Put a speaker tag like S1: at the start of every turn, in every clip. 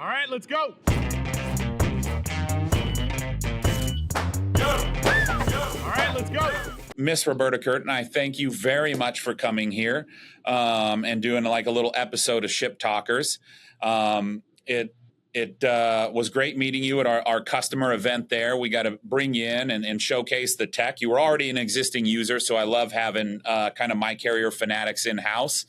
S1: All right, let's go. All right, let's go.
S2: Miss Roberta Curtin, I thank you very much for coming here and doing like a little episode of Ship Talkers. It was great meeting you at our customer event there. We got to bring you in and showcase the tech. You were already an existing user, so I love having kind of MyCarrier fanatics in-house.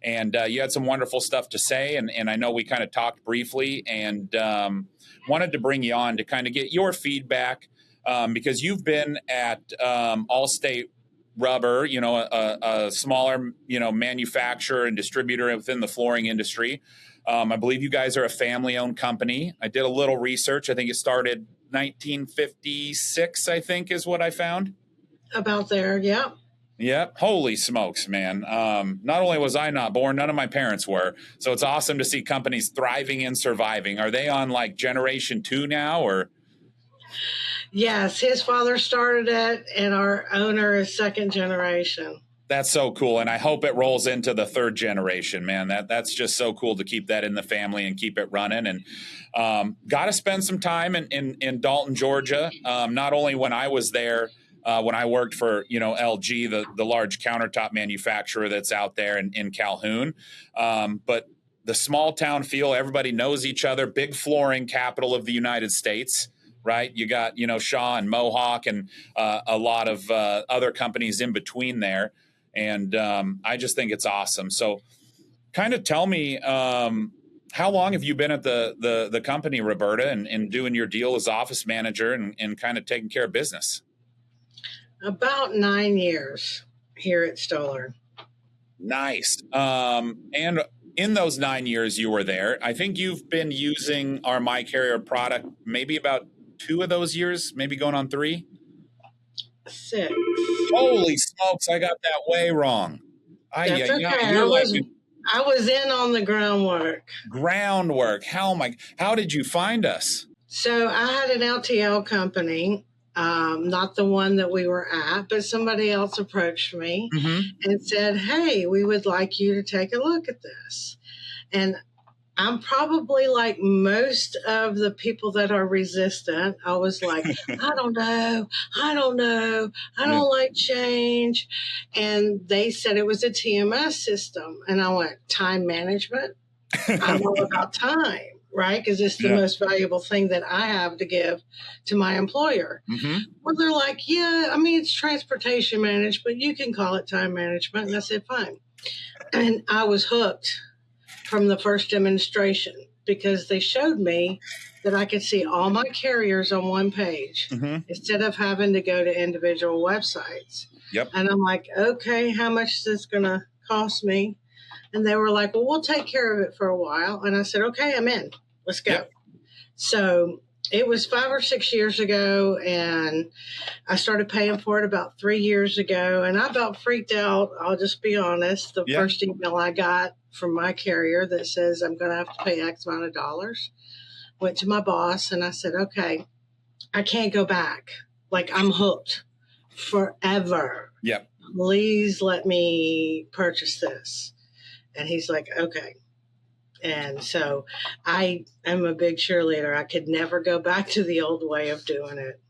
S2: And you had some wonderful stuff to say, and I know we kind of talked briefly and wanted to bring you on to kind of get your feedback because you've been at Allstate Rubber, a smaller, manufacturer and distributor within the flooring industry. I believe you guys are a family-owned company. I did a little research. I think it started 1956, I think is what I found.
S3: About there, yeah.
S2: Yep. Holy smokes, man. Not only was I not born, none of my parents were. So it's awesome to see companies thriving and surviving. Are they on like generation 2 now or?
S3: Yes, his father started it and our owner is second generation.
S2: That's so cool. And I hope it rolls into the third generation, man. That's just so cool to keep that in the family and keep it running. And got to spend some time in Dalton, Georgia. Not only when I was there, when I worked for, LG, the large countertop manufacturer that's out there in Calhoun. But the small town feel, everybody knows each other, big flooring capital of the United States, right? You got, Shaw and Mohawk and a lot of other companies in between there. And I just think it's awesome. So kind of tell me, how long have you been at the company, Roberta, and doing your deal as office manager and kind of taking care of business?
S3: About 9 years here at Stoller.
S2: Nice. And in those 9 years you were there, I think you've been using our MyCarrier product maybe about 2 of those years, maybe going on 3?
S3: 6.
S2: Holy smokes, I got that way wrong.
S3: That's okay. I was in on the groundwork.
S2: How did you find us?
S3: So I had an LTL company, not the one that we were at, but somebody else approached me and said, hey, we would like you to take a look at this. And I'm probably like most of the people that are resistant. I was like, I don't know. I don't like change. And they said it was a TMS system. And I went, time management? I'm all about time, right? Because it's the most valuable thing that I have to give to my employer. Well, they're like, yeah, it's transportation management. You can call it time management. And I said, fine. And I was hooked from the first demonstration because they showed me that I could see all my carriers on one page instead of having to go to individual websites.
S2: Yep.
S3: And I'm like, okay, how much is this going to cost me? And they were like, well, we'll take care of it for a while. And I said, okay, I'm in. Let's go. Yep. So it was 5 or 6 years ago, and I started paying for it about 3 years ago. And I about freaked out. I'll just be honest. The first email I got from MyCarrier that says I'm going to have to pay X amount of dollars. Went to my boss and I said, okay, I can't go back. Like, I'm hooked forever.
S2: Yep.
S3: Please let me purchase this. And he's like, okay. And so I am a big cheerleader. I could never go back to the old way of doing it.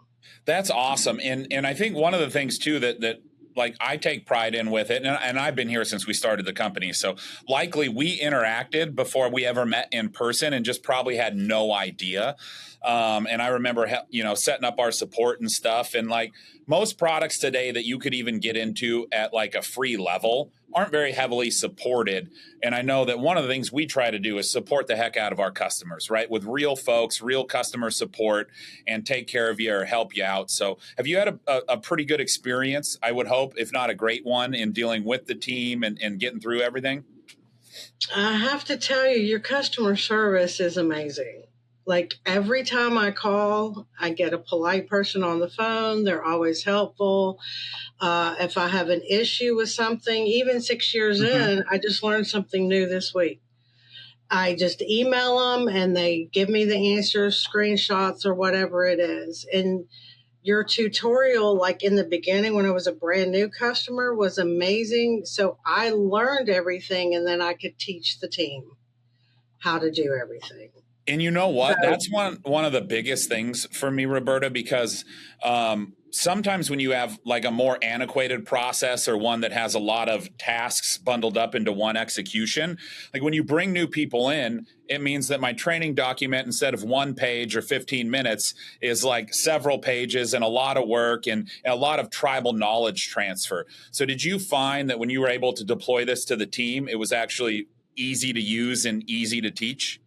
S2: That's awesome. And I think one of the things too that like I take pride in with it, and I've been here since we started the company. So likely we interacted before we ever met in person and just probably had no idea. And I remember, setting up our support and stuff. And like most products today that you could even get into at like a free level aren't very heavily supported. And I know that one of the things we try to do is support the heck out of our customers, right? With real folks, real customer support, and take care of you or help you out. So have you had a pretty good experience, I would hope, if not a great one, in dealing with the team and getting through everything?
S3: I have to tell you, your customer service is amazing. Like every time I call, I get a polite person on the phone. They're always helpful. If I have an issue with something, even 6 years in, I just learned something new this week. I just email them and they give me the answers, screenshots, or whatever it is. And your tutorial, like in the beginning when I was a brand new customer, was amazing. So I learned everything and then I could teach the team how to do everything.
S2: And you know what?
S3: So,
S2: That's one of the biggest things for me, Roberta, because sometimes when you have like a more antiquated process or one that has a lot of tasks bundled up into one execution, like when you bring new people in, it means that my training document, instead of 1 page or 15 minutes, is like several pages and a lot of work and a lot of tribal knowledge transfer. So did you find that when you were able to deploy this to the team, it was actually easy to use and easy to teach?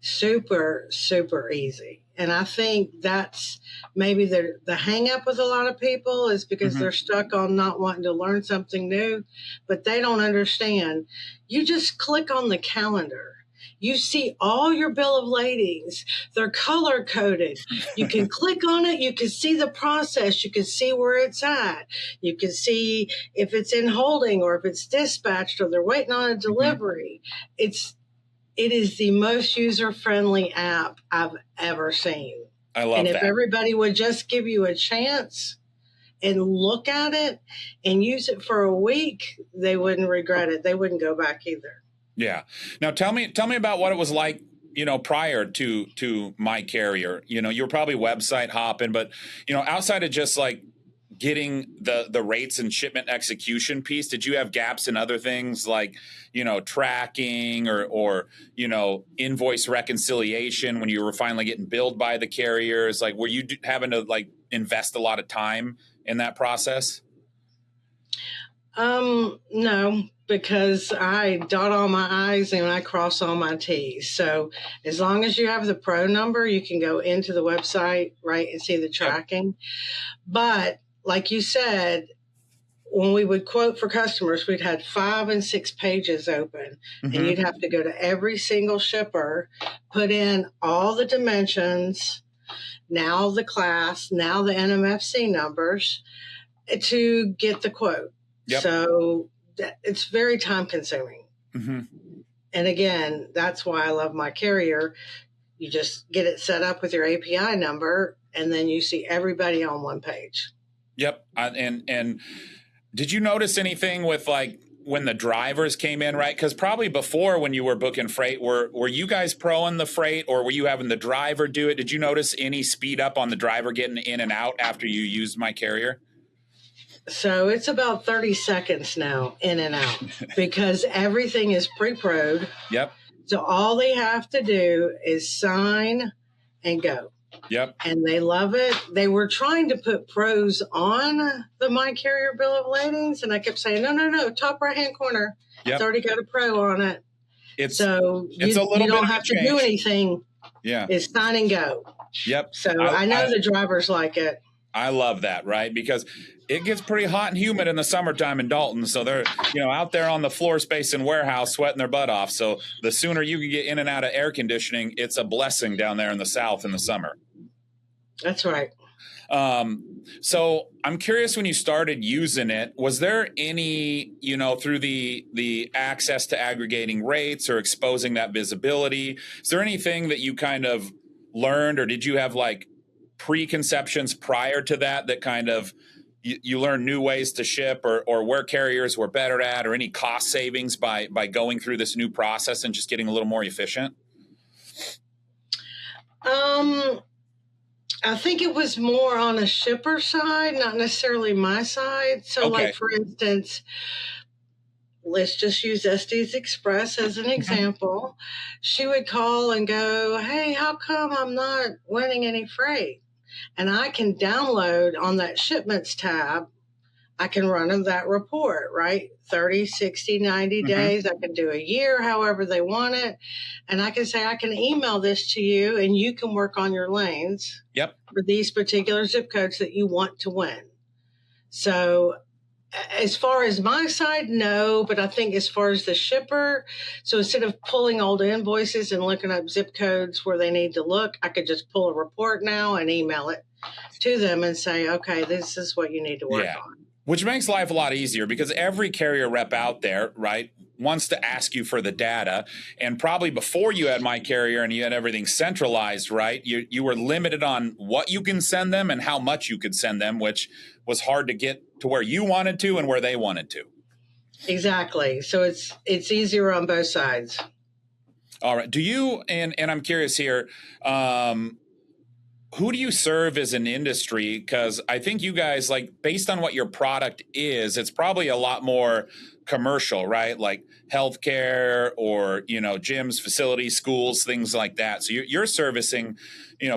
S3: super, super easy. And I think that's maybe the hang up with a lot of people is because they're stuck on not wanting to learn something new, but they don't understand. You just click on the calendar. You see all your bill of ladings. They're color coded. You can click on it. You can see the process. You can see where it's at. You can see if it's in holding or if it's dispatched or they're waiting on a delivery. It is the most user-friendly app I've ever seen.
S2: I love
S3: and if
S2: that.
S3: everybody would just give you a chance and look at it and use it for a week, they wouldn't regret it. They wouldn't go back either.
S2: Yeah. Now tell me about what it was like, prior to MyCarrier. You were probably website hopping, but outside of just like getting the rates and shipment execution piece, did you have gaps in other things like, tracking or invoice reconciliation when you were finally getting billed by the carriers? Like, were you having to like invest a lot of time in that process?
S3: No, because I dot all my I's and I cross all my T's. So as long as you have the pro number, you can go into the website, right, and see the tracking. But like you said, when we would quote for customers, we'd had 5 and 6 pages open, and you'd have to go to every single shipper, put in all the dimensions, now the class, now the NMFC numbers to get the quote.
S2: Yep.
S3: So it's very time consuming. And again, that's why I love MyCarrier. You just get it set up with your API number, and then you see everybody on one page.
S2: Yep. And did you notice anything with like when the drivers came in, right? Because probably before when you were booking freight, were you guys proing the freight or were you having the driver do it? Did you notice any speed up on the driver getting in and out after you used MyCarrier?
S3: So it's about 30 seconds now in and out because everything is pre-proed.
S2: Yep.
S3: So all they have to do is sign and go.
S2: Yep.
S3: And they love it. They were trying to put pros on the MyCarrier bill of ladings, and I kept saying, no, top right-hand corner.
S2: Yep.
S3: It's already got a pro on it.
S2: It's
S3: a little you don't have to do anything.
S2: Yeah.
S3: It's sign and go.
S2: Yep.
S3: So I know the drivers like it.
S2: I love that, right? Because it gets pretty hot and humid in the summertime in Dalton. So they're, out there on the floor space and warehouse sweating their butt off. So the sooner you can get in and out of air conditioning, it's a blessing down there in the South in the summer.
S3: That's right.
S2: So I'm curious, when you started using it, was there any, through the access to aggregating rates or exposing that visibility, is there anything that you kind of learned, or did you have like preconceptions prior to that kind of you learn new ways to ship or where carriers were better at, or any cost savings by going through this new process and just getting a little more efficient?
S3: I think it was more on a shipper side, not necessarily my side. So like, for instance, let's just use Estes Express as an example. She would call and go, hey, how come I'm not winning any freight? And I can download on that shipments tab, I can run them that report, right? 30, 60, 90 days. I can do a year, however they want it. And I can say, I can email this to you and you can work on your lanes for these particular zip codes that you want to win. So as far as my side, no, but I think as far as the shipper, so instead of pulling old invoices and looking up zip codes where they need to look, I could just pull a report now and email it to them and say, okay, this is what you need to work on.
S2: Which makes life a lot easier because every carrier rep out there, right, wants to ask you for the data. And probably before you had MyCarrier and you had everything centralized, right, you were limited on what you can send them and how much you could send them, which was hard to get to where you wanted to and where they wanted to.
S3: Exactly. So it's easier on both sides.
S2: All right. Do you, and I'm curious here, who do you serve as an industry? Because I think you guys, like, based on what your product is, it's probably a lot more commercial, right? Like healthcare or, gyms, facilities, schools, things like that. So you're servicing,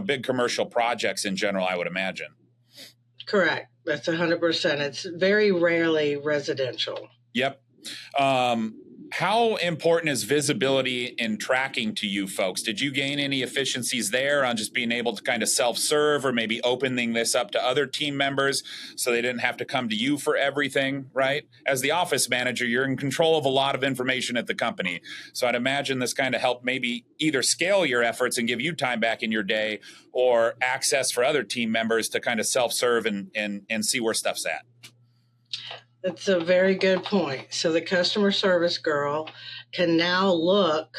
S2: big commercial projects in general, I would imagine.
S3: Correct. That's 100%. It's very rarely residential.
S2: Yep. How important is visibility and tracking to you folks? Did you gain any efficiencies there on just being able to kind of self-serve or maybe opening this up to other team members so they didn't have to come to you for everything, right? As the office manager, you're in control of a lot of information at the company. So I'd imagine this kind of helped maybe either scale your efforts and give you time back in your day or access for other team members to kind of self-serve and see where stuff's at.
S3: That's a very good point. So the customer service girl can now look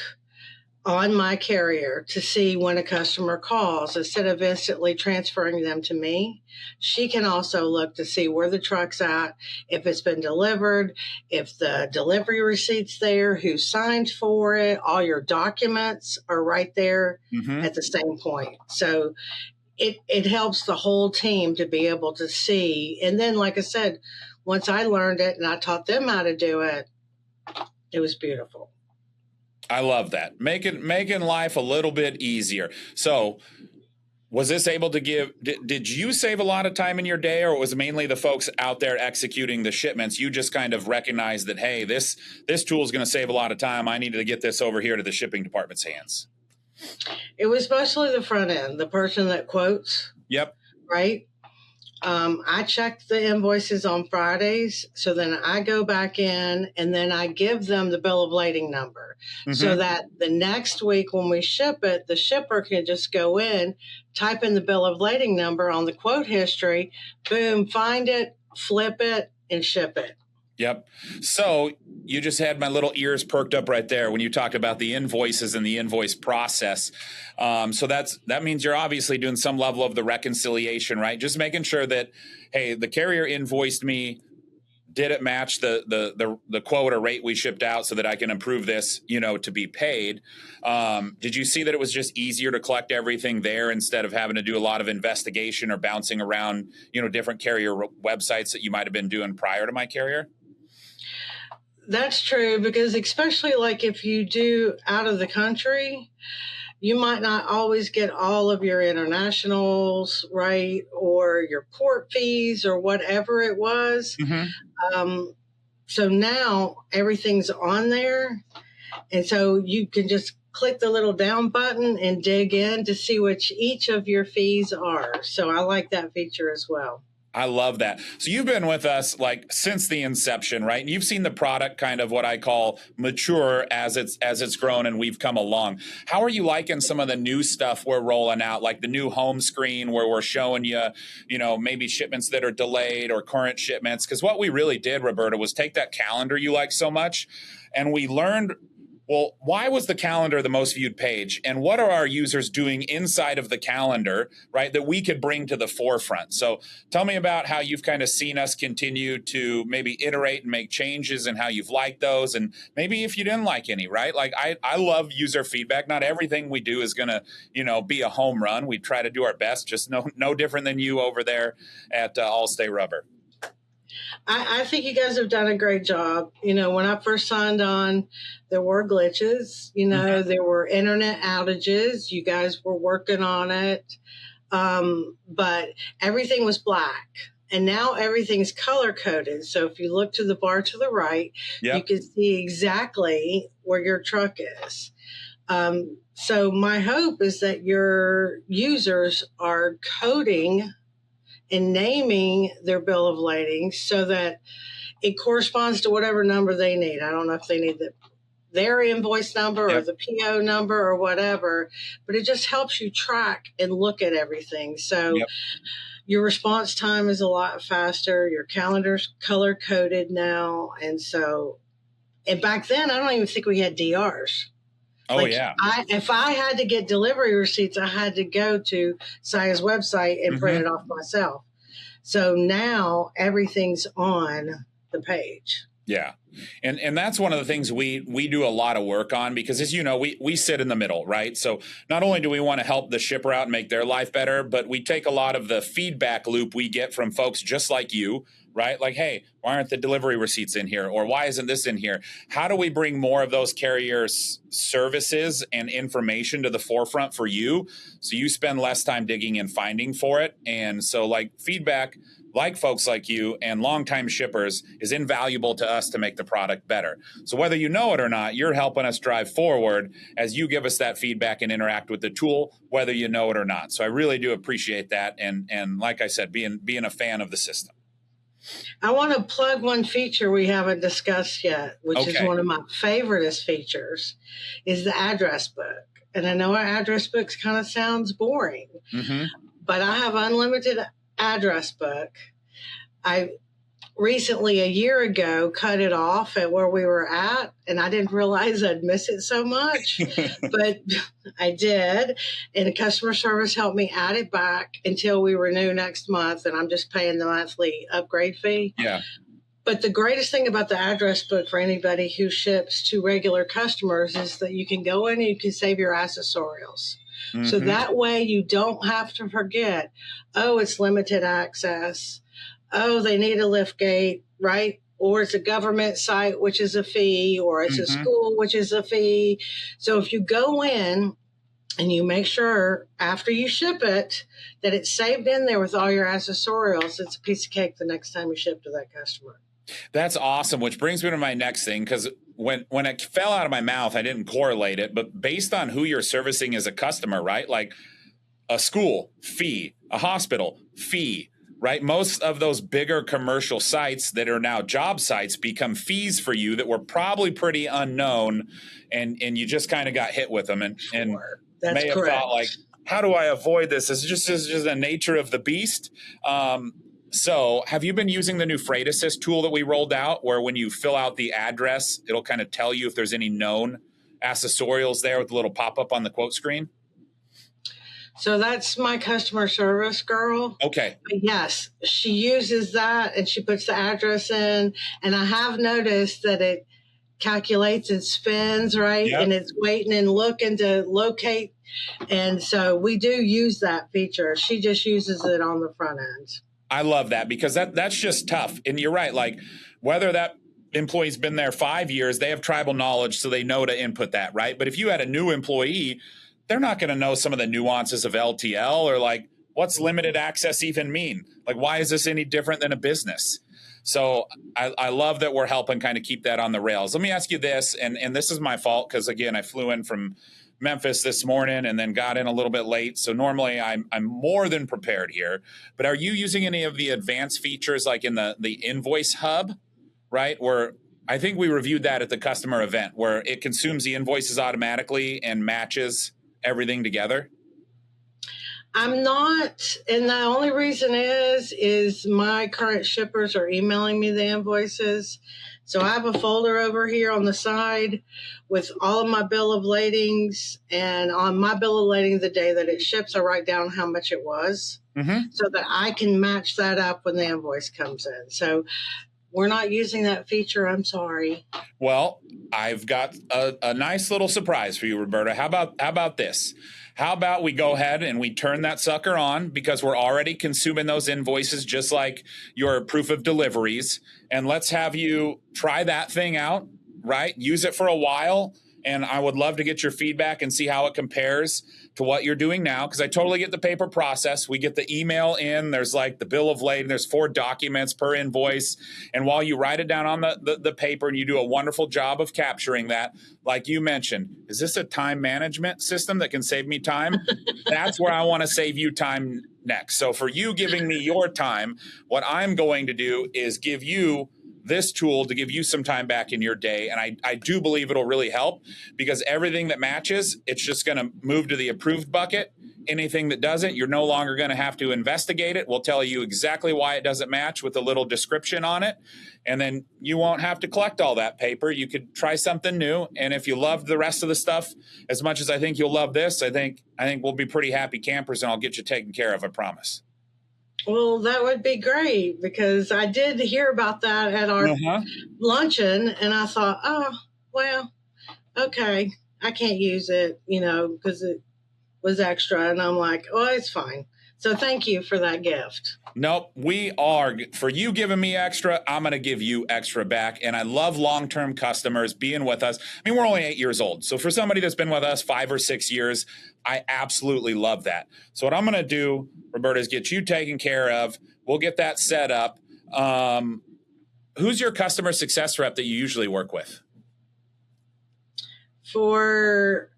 S3: on MyCarrier to see when a customer calls. Instead of instantly transferring them to me, she can also look to see where the truck's at, if it's been delivered, if the delivery receipt's there, who signed for it, all your documents are right there at the same point. So it helps the whole team to be able to see. And then, like I said, once I learned it and I taught them how to do it, it was beautiful.
S2: I love that. Making life a little bit easier. So was this able to did you save a lot of time in your day, or was it mainly the folks out there executing the shipments? You just kind of recognized that, hey, this tool is going to save a lot of time. I needed to get this over here to the shipping department's hands.
S3: It was mostly the front end, the person that quotes.
S2: Yep.
S3: Right. I check the invoices on Fridays. So then I go back in and then I give them the bill of lading number so that the next week when we ship it, the shipper can just go in, type in the bill of lading number on the quote history, boom, find it, flip it, and ship it.
S2: Yep. So you just had my little ears perked up right there when you talked about the invoices and the invoice process. So that means you're obviously doing some level of the reconciliation, right? Just making sure that, hey, the carrier invoiced me. Did it match the quote or rate we shipped out so that I can approve this, to be paid? Did you see that it was just easier to collect everything there instead of having to do a lot of investigation or bouncing around, different carrier websites that you might have been doing prior to MyCarrier?
S3: That's true, because especially like if you do out of the country, you might not always get all of your internationals right, or your port fees or whatever it was. So now everything's on there. And so you can just click the little down button and dig in to see which each of your fees are. So I like that feature as well.
S2: I love that. So you've been with us like since the inception, right? And you've seen the product kind of what I call mature as it's grown and we've come along. How are you liking some of the new stuff we're rolling out, like the new home screen where we're showing you, maybe shipments that are delayed or current shipments? Because what we really did, Roberta, was take that calendar you like so much and we learned, well, why was the calendar the most viewed page? And what are our users doing inside of the calendar, right, that we could bring to the forefront? So tell me about how you've kind of seen us continue to maybe iterate and make changes and how you've liked those. And maybe if you didn't like any, right? Like I love user feedback. Not everything we do is going to, be a home run. We try to do our best, just no different than you over there at Allstate Rubber.
S3: I think you guys have done a great job. When I first signed on, there were glitches, there were internet outages. You guys were working on it. But everything was black. And now everything's color coded. So if you look to the bar to the right, you can see exactly where your truck is. So my hope is that your users are coding and naming their bill of lading so that it corresponds to whatever number they need. I don't know if they need their invoice number or the PO number or whatever, but it just helps you track and look at everything. So your response time is a lot faster. Your calendar's color coded now. And back then, I don't even think we had DRs.
S2: Oh, yeah.
S3: If I had to get delivery receipts, I had to go to Saya's website and print it off myself. So now everything's on the page.
S2: Yeah. And that's one of the things we do a lot of work on, because as you know, we sit in the middle, right? So not only do we want to help the shipper out and make their life better, but we take a lot of the feedback loop we get from folks just like you, right? Like, hey, why aren't the delivery receipts in here? Or why isn't this in here? How do we bring more of those carriers' services and information to the forefront for you, so you spend less time digging and finding for it? And so like feedback, like folks like you and longtime shippers, is invaluable to us to make the product better. So whether you know it or not, you're helping us drive forward as you give us that feedback and interact with the tool, whether you know it or not. So I really do appreciate that. And like I said, being a fan of the system.
S3: I want to plug one feature we haven't discussed yet, which is one of my favoriteest features, is the address book. And I know our address books kind of sounds boring, but I have unlimited address book. I recently, a year ago, cut it off at where we were at, and I didn't realize I'd miss it so much, but I did. And the customer service helped me add it back until we renew next month, and I'm just paying the monthly upgrade fee.
S2: Yeah.
S3: But the greatest thing about the address book for anybody who ships to regular customers is that you can go in and you can save your accessorials. So that way you don't have to forget, oh, it's limited access. Oh, they need a lift gate, right? Or it's a government site, which is a fee, or it's a school, which is a fee. So if you go in and you make sure after you ship it that it's saved in there with all your accessorials, it's a piece of cake the next time you ship to that customer.
S2: That's awesome, which brings me to my next thing, because when it fell out of my mouth, I didn't correlate it, but based on who you're servicing as a customer, right? Like a school, fee, a hospital, fee, right? Most of those bigger commercial sites that are now job sites become fees for you that were probably pretty unknown, and you just kind of got hit with them and
S3: That's
S2: may have
S3: correct.
S2: thought like, how do I avoid this? It's just the nature of the beast. So have you been using the new Freight Assist tool that we rolled out, where when you fill out the address, it'll kind of tell you if there's any known accessorials there with a little pop-up on the quote screen?
S3: So that's my customer service girl.
S2: Okay.
S3: But yes, she uses that and she puts the address in. And I have noticed that it calculates and spins, right?
S2: Yep.
S3: And it's waiting and looking to locate. And so we do use that feature. She just uses it on the front end.
S2: I love that, because that's just tough. And you're right. Like, whether that employee's been there 5 years, they have tribal knowledge, so they know to input that, right? But if you had a new employee, they're not going to know some of the nuances of LTL, or like, what's limited access even mean? Like, why is this any different than a business? So I love that we're helping kind of keep that on the rails. Let me ask you this, and this is my fault, because again, I flew in from Memphis this morning and then got in a little bit late. So normally I'm more than prepared here. But are you using any of the advanced features like in the Invoice Hub, right? Where I think we reviewed that at the customer event, where it consumes the invoices automatically and matches everything together?
S3: I'm not, and the only reason is my current shippers are emailing me the invoices. So I have a folder over here on the side with all of my bill of ladings, and on my bill of lading the day that it ships, I write down how much it was so that I can match that up when the invoice comes in. So we're not using that feature. I'm sorry.
S2: Well, I've got a nice little surprise for you, Roberta. How about this? How about we go ahead and we turn that sucker on, because we're already consuming those invoices just like your proof of deliveries. And let's have you try that thing out, right? Use it for a while. And I would love to get your feedback and see how it compares to what you're doing now, because I totally get the paper process. We get the email in, there's like the bill of lading, there's 4 documents per invoice. And while you write it down on the paper, and you do a wonderful job of capturing that, like you mentioned, is this a time management system that can save me time? That's where I want to save you time next. So for you giving me your time, what I'm going to do is give you this tool to give you some time back in your day. And I do believe it'll really help, because everything that matches, it's just going to move to the approved bucket. Anything that doesn't, you're no longer going to have to investigate it. We'll tell you exactly why it doesn't match with a little description on it. And then you won't have to collect all that paper. You could try something new. And if you love the rest of the stuff as much as I think you'll love this, I think we'll be pretty happy campers, and I'll get you taken care of, I promise.
S3: Well, that would be great because I did hear about that at our
S2: Uh-huh.
S3: luncheon, and I thought, oh, well, okay, I can't use it, because it was extra. And I'm like, oh, it's fine. So thank you for that gift.
S2: Nope, we are. For you giving me extra, I'm going to give you extra back. And I love long-term customers being with us. I mean, we're only 8 years old. So for somebody that's been with us 5 or 6 years, I absolutely love that. So what I'm going to do, Roberta, is get you taken care of. We'll get that set up. Who's your customer success rep that you usually work with?
S3: For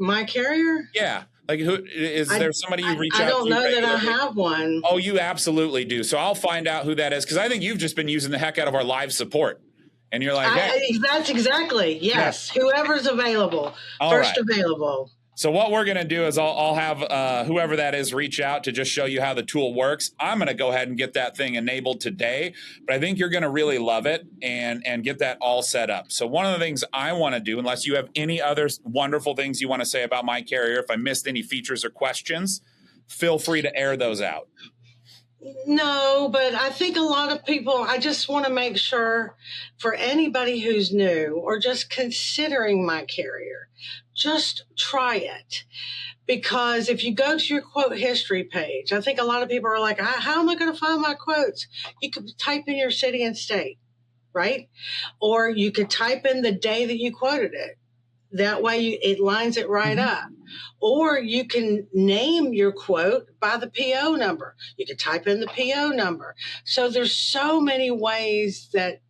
S3: MyCarrier?
S2: Yeah. Like, who is there somebody you reach out to?
S3: I don't know that I
S2: regularly?
S3: have one.
S2: Oh, you absolutely do. So I'll find out who that is because I think you've just been using the heck out of our live support. And you're like, hey.
S3: That's exactly, yes. Whoever's available, first available.
S2: So what we're going to do is I'll have whoever that is reach out to just show you how the tool works. I'm going to go ahead and get that thing enabled today, but I think you're going to really love it and get that all set up. So one of the things I want to do, unless you have any other wonderful things you want to say about MyCarrier, if I missed any features or questions, feel free to air those out.
S3: No, but I think a lot of people, I just want to make sure for anybody who's new or just considering MyCarrier, just try it. Because if you go to your quote history page, I think a lot of people are like, how am I going to find my quotes? You could type in your city and state, right? Or you could type in the day that you quoted it. That way it lines it right up. Or you can name your quote by the PO number. You can type in the PO number. So there's so many ways that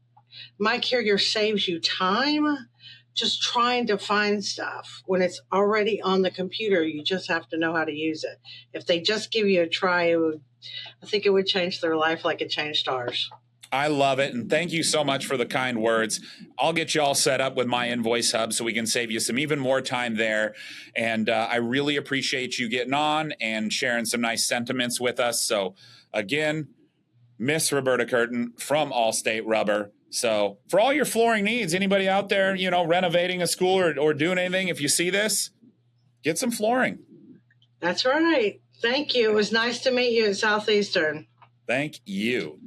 S3: MyCarrier saves you time just trying to find stuff. When it's already on the computer, you just have to know how to use it. If they just give you a try, I think it would change their life like it changed ours.
S2: I love it. And thank you so much for the kind words. I'll get you all set up with my Invoice Hub so we can save you some even more time there. And I really appreciate you getting on and sharing some nice sentiments with us. So again, Miss Roberta Curtin from Allstate Rubber. So for all your flooring needs, anybody out there, renovating a school or doing anything, if you see this, get some flooring.
S3: That's right. Thank you. It was nice to meet you at Southeastern.
S2: Thank you.